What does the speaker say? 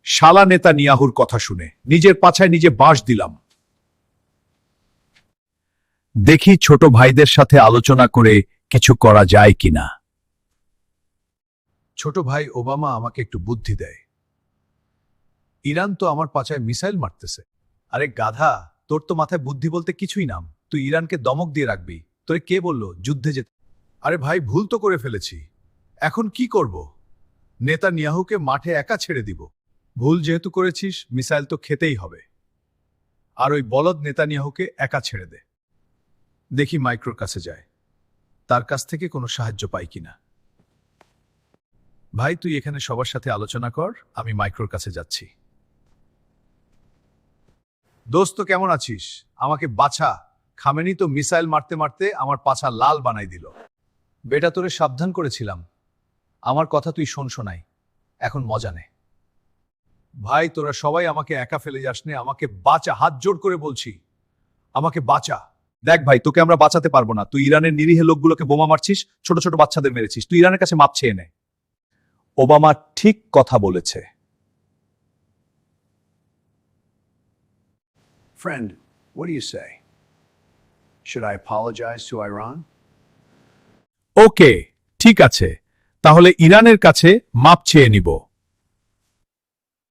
শালা নেতানিয়াহুর কথা শুনে নিজের পাছায় নিজে বাঁশ দিলাম। দেখি ছোট ভাইদের সাথে আলোচনা করে কিছু করা যায় কিনা। ছোট ভাই ওবামা আমাকে একটু বুদ্ধি দেয়। ইরান তো আমার পাছায় মিসাইল মারতেছে। আরে গাধা, তোর তো মাথায় বুদ্ধি বলতে কিছুই নাম। তুই ইরানকে দমক দিয়ে রাখবি। তোরে কে বললো যুদ্ধে যেতে? আরে ভাই, ভুল তো করে ফেলেছি। এখন কি করব? নেতানিয়াহুকে মাঠে একা ছেড়ে দিব। ভুল যেহেতু করেছিস, মিসাইল তো খেতেই হবে। আর ওই বলদ নেতানিয়াহুকে একা ছেড়ে দে। দেখি মাইক্রোর কাছে যায়, তার কাছ থেকে কোনো সাহায্য পাই কিনা। ভাই, তুই এখানে সবার সাথে আলোচনা কর, আমি মাইক্রোর কাছে যাচ্ছি। দোস্ত, কেমন আছিস? আমাকে বাঁচা। খামেনি তো মিসাইল মারতে মারতে আমার পাছা লাল বানাই দিল। বেটা, তোরে সাবধান করেছিলাম। আমার কথা তুই শোনাই। এখন মজা নে। ভাই, তোরা সবাই আমাকে একা ফেলে যাস নে। আমাকে বাঁচা, হাত জোড় করে বলছি। আমাকে বাঁচা। দেখ ভাই, তোকে আমরা বাঁচাতে পারবো না। তুই ইরানের নিরীহ লোকগুলোকে বোমা মারছিস, ছোট ছোট বাচ্চাদের মেরেছিস। তুই ইরানের কাছে মাপ চেয়ে নে। ওবামা ঠিক কথা বলেছে। Friend, what do you say? Should I apologize to Iran? ওকে, ঠিক আছে। তাহলে ইরানের কাছে মাপ চেয়ে নিব।